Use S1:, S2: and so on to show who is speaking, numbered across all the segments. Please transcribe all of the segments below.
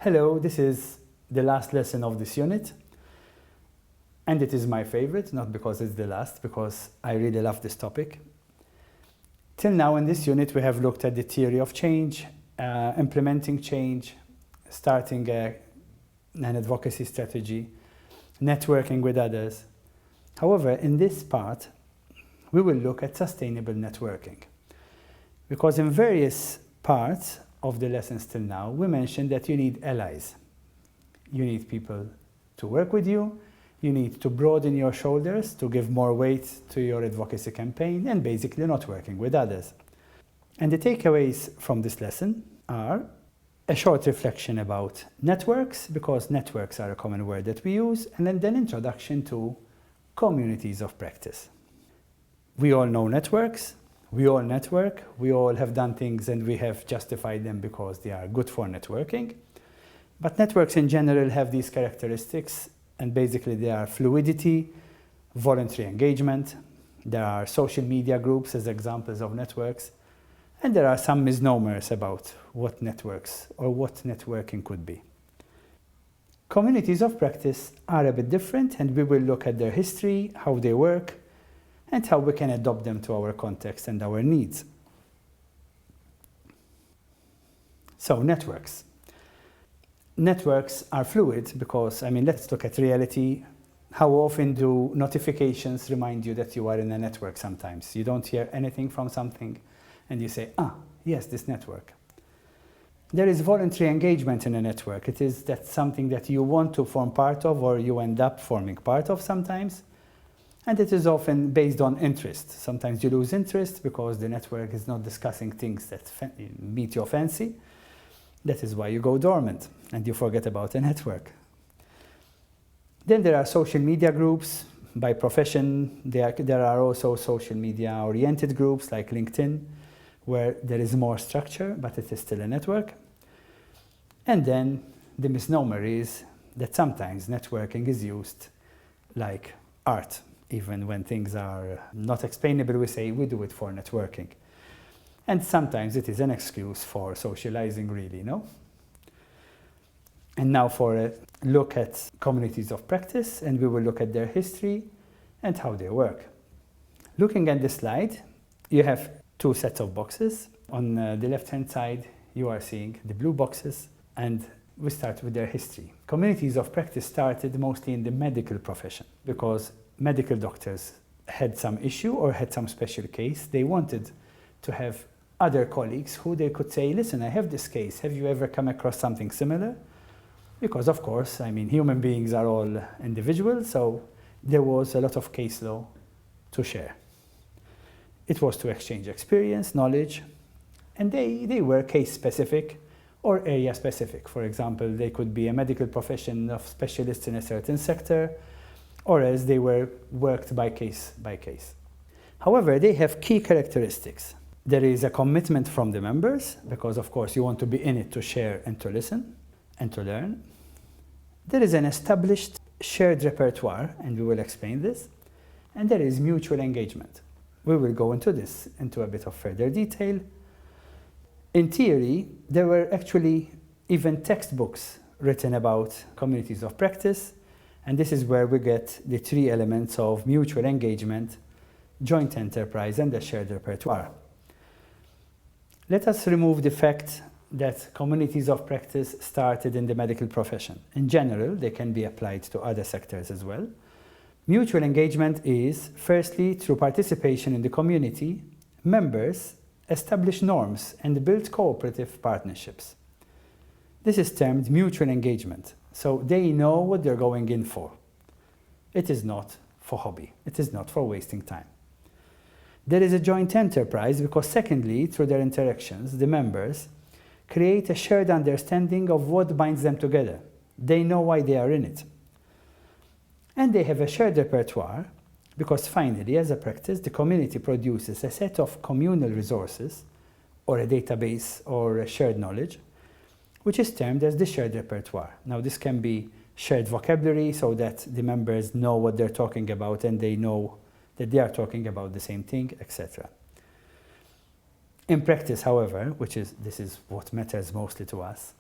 S1: Hello, this is the last lesson of this unit. And it is my favorite, not because it's the last, because I really love this topic. Till now in this unit we have looked at the theory of change, implementing change, starting an advocacy strategy, networking with others. However, in this part, we will look at sustainable networking. Because in various parts of the lessons till now, we mentioned that you need allies. You need people to work with you. You need to broaden your shoulders to give more weight to your advocacy campaign and basically not working with others. And the takeaways from this lesson are a short reflection about networks, because networks are a common word that we use, and then an introduction to communities of practice. We all know networks, we all network, we all have done things and we have justified them because they are good for networking. But networks in general have these characteristics, and basically they are fluidity, voluntary engagement, there are social media groups as examples of networks, and there are some misnomers about what networks or what networking could be. Communities of practice are a bit different, and we will look at their history, how they work, and how we can adopt them to our context and our needs. So, networks. Networks are fluid because, let's look at reality. How often do notifications remind you that you are in a network sometimes? You don't hear anything from something and you say, yes, this network. There is voluntary engagement in a network. That's something that you want to form part of or you end up forming part of sometimes. And it is often based on interest. Sometimes you lose interest because the network is not discussing things that meet your fancy. That is why you go dormant and you forget about the network. Then there are social media groups by profession. There are also social media oriented groups like LinkedIn, where there is more structure, but it is still a network. And then the misnomer is that sometimes networking is used like art. Even when things are not explainable, we say we do it for networking. And sometimes it is an excuse for socializing, really, no? And now for a look at communities of practice, and we will look at their history and how they work. Looking at the slide, you have two sets of boxes. On the left-hand side, you are seeing the blue boxes, and we start with their history. Communities of practice started mostly in the medical profession because medical doctors had some issue or had some special case. They wanted to have other colleagues who they could say, listen, I have this case. Have you ever come across something similar? Because of course, human beings are all individuals, so there was a lot of case law to share. It was to exchange experience, knowledge, and they were case specific or area specific. For example, they could be a medical profession of specialists in a certain sector, or as they were worked by case by case. However, they have key characteristics. There is a commitment from the members, because of course you want to be in it to share and to listen and to learn. There is an established shared repertoire, and we will explain this. And there is mutual engagement. We will go into this into a bit of further detail. In theory, there were actually even textbooks written about communities of practice, and this is where we get the three elements of mutual engagement, joint enterprise, and the shared repertoire. Let us remove the fact that communities of practice started in the medical profession. In general, they can be applied to other sectors as well. Mutual engagement is, firstly, through participation in the community, members establish norms and build cooperative partnerships. This is termed mutual engagement. So they know what they're going in for. It is not for hobby. It is not for wasting time. There is a joint enterprise because, secondly, through their interactions, the members create a shared understanding of what binds them together. They know why they are in it. And they have a shared repertoire because, finally, as a practice, the community produces a set of communal resources or a database or a shared knowledge, which is termed as the shared repertoire. Now, this can be shared vocabulary so that the members know what they're talking about and they know that they are talking about the same thing, etc. In practice, however, this is what matters mostly to us,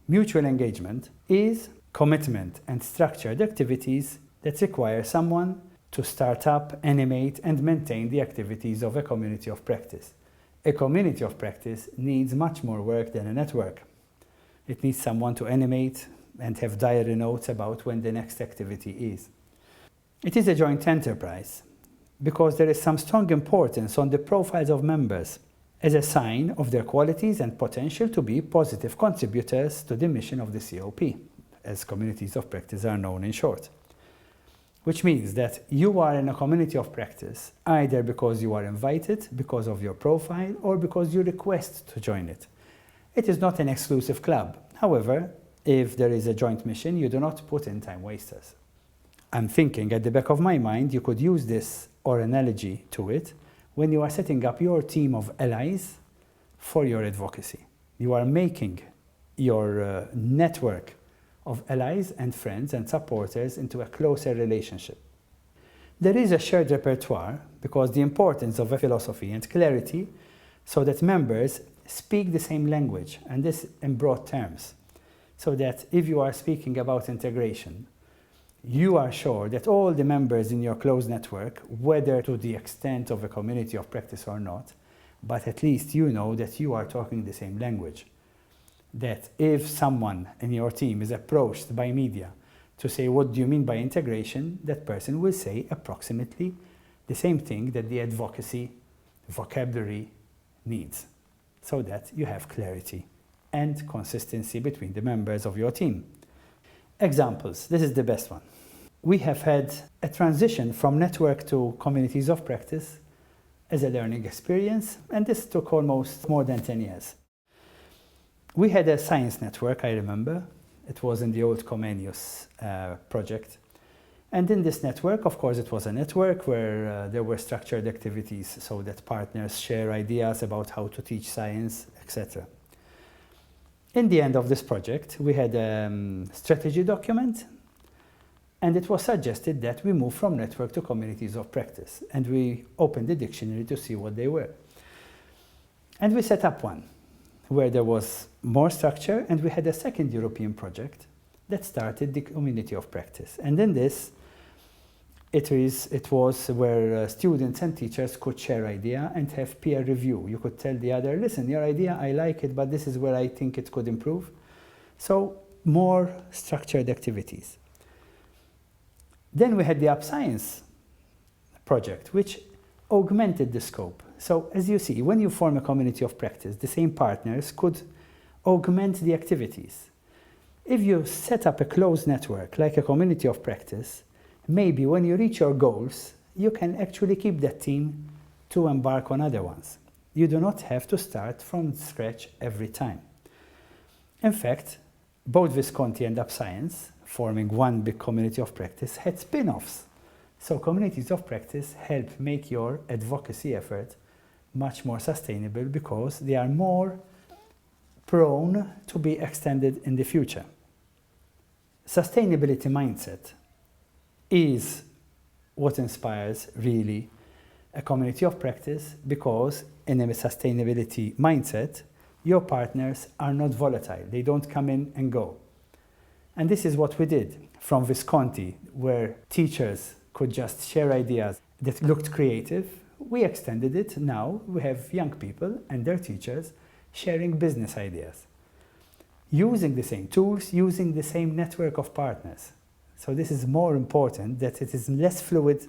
S1: Mutual engagement is commitment and structured activities that require someone to start up, animate, and maintain the activities of a community of practice. A community of practice needs much more work than a network. It needs someone to animate and have diary notes about when the next activity is. It is a joint enterprise because there is some strong importance on the profiles of members as a sign of their qualities and potential to be positive contributors to the mission of the COP, as communities of practice are known in short. Which means that you are in a community of practice either because you are invited, because of your profile, or because you request to join it. It is not an exclusive club. However, if there is a joint mission, you do not put in time wasters. I'm thinking at the back of my mind, you could use this or analogy to it when you are setting up your team of allies for your advocacy. You are making your network of allies and friends and supporters into a closer relationship. There is a shared repertoire because the importance of a philosophy and clarity so that members speak the same language, and this in broad terms, so that if you are speaking about integration, you are sure that all the members in your close network, whether to the extent of a community of practice or not, but at least you know that you are talking the same language. That if someone in your team is approached by media to say, what do you mean by integration, that person will say approximately the same thing that the advocacy vocabulary needs, so that you have clarity and consistency between the members of your team. Examples, this is the best one. We have had a transition from network to communities of practice as a learning experience, and this took almost more than 10 years. We had a science network, I remember. It was in the old Comenius project. And in this network, of course, it was a network where there were structured activities so that partners share ideas about how to teach science, etc. In the end of this project, we had a strategy document, and it was suggested that we move from network to communities of practice. And we opened the dictionary to see what they were. And we set up one where there was more structure, and we had a second European project that started the community of practice. And in this, it was where students and teachers could share idea and have peer review. You could tell the other, listen, your idea, I like it, but this is where I think it could improve. So more structured activities. Then we had the Up Science project, which augmented the scope. So as you see, when you form a community of practice, the same partners could augment the activities. If you set up a closed network like a community of practice, maybe when you reach your goals, you can actually keep that team to embark on other ones. You do not have to start from scratch every time. In fact, both Visconti and Up Science, forming one big community of practice, had spin-offs. So communities of practice help make your advocacy effort much more sustainable because they are more prone to be extended in the future. Sustainability mindset is what inspires really a community of practice, because in a sustainability mindset, your partners are not volatile. They don't come in and go. And this is what we did from Visconti, where teachers could just share ideas that looked creative. We extended it. Now we have young people and their teachers sharing business ideas, using the same tools, using the same network of partners. So this is more important, that it is less fluid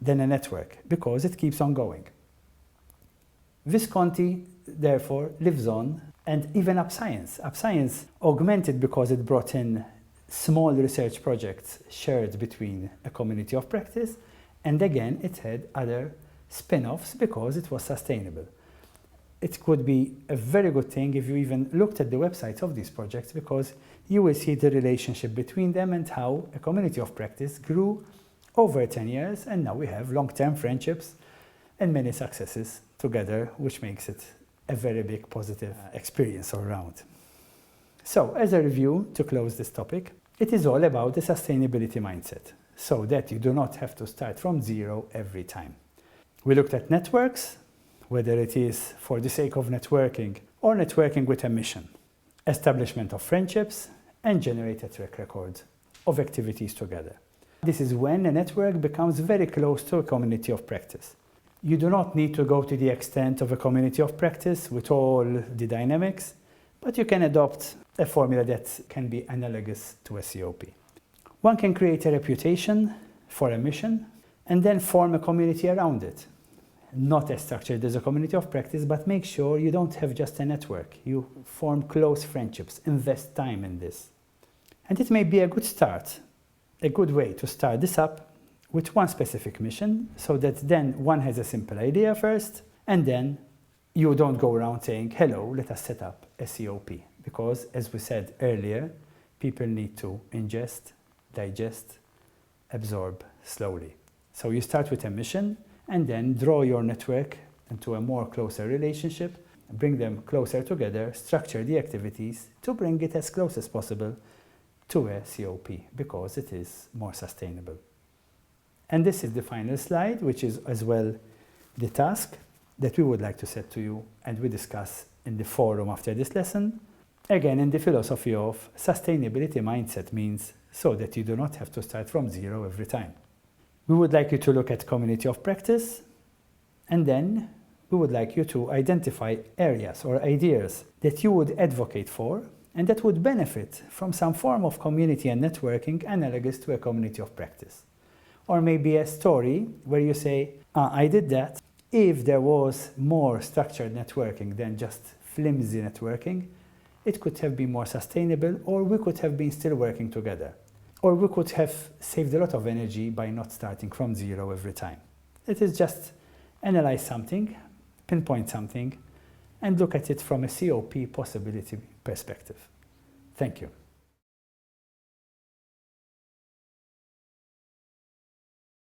S1: than a network because it keeps on going. Visconti, therefore, lives on, and even Up Science. Up Science augmented because it brought in small research projects shared between a community of practice, and again it had other spin-offs because it was sustainable. It could be a very good thing if you even looked at the websites of these projects, because you will see the relationship between them and how a community of practice grew over 10 years, and now we have long-term friendships and many successes together, which makes it a very big positive experience all around. So, as a review to close this topic, it is all about the sustainability mindset, so that you do not have to start from zero every time. We looked at networks, whether it is for the sake of networking or networking with a mission. establishment of friendships, and generate a track record of activities together. This is when a network becomes very close to a community of practice. You do not need to go to the extent of a community of practice with all the dynamics, but you can adopt a formula that can be analogous to a COP. One can create a reputation for a mission and then form a community around it. Not as structured as a community of practice, but make sure you don't have just a network. You form close friendships, invest time in this. And it may be a good start, a good way to start this up with one specific mission, so that then one has a simple idea first, and then you don't go around saying, hello, let us set up a COP. Because, as we said earlier, people need to ingest, digest, absorb slowly. So you start with a mission, and then draw your network into a more closer relationship, bring them closer together, structure the activities to bring it as close as possible to a COP, because it is more sustainable. And this is the final slide, which is as well the task that we would like to set to you and we discuss in the forum after this lesson. Again, in the philosophy of sustainability mindset means so that you do not have to start from zero every time. We would like you to look at community of practice, and then we would like you to identify areas or ideas that you would advocate for and that would benefit from some form of community and networking analogous to a community of practice. Or maybe a story where you say, I did that. If there was more structured networking than just flimsy networking, it could have been more sustainable, or we could have been still working together. Or we could have saved a lot of energy by not starting from zero every time. It is just analyze something, pinpoint something, and look at it from a COP possibility perspective. Thank you.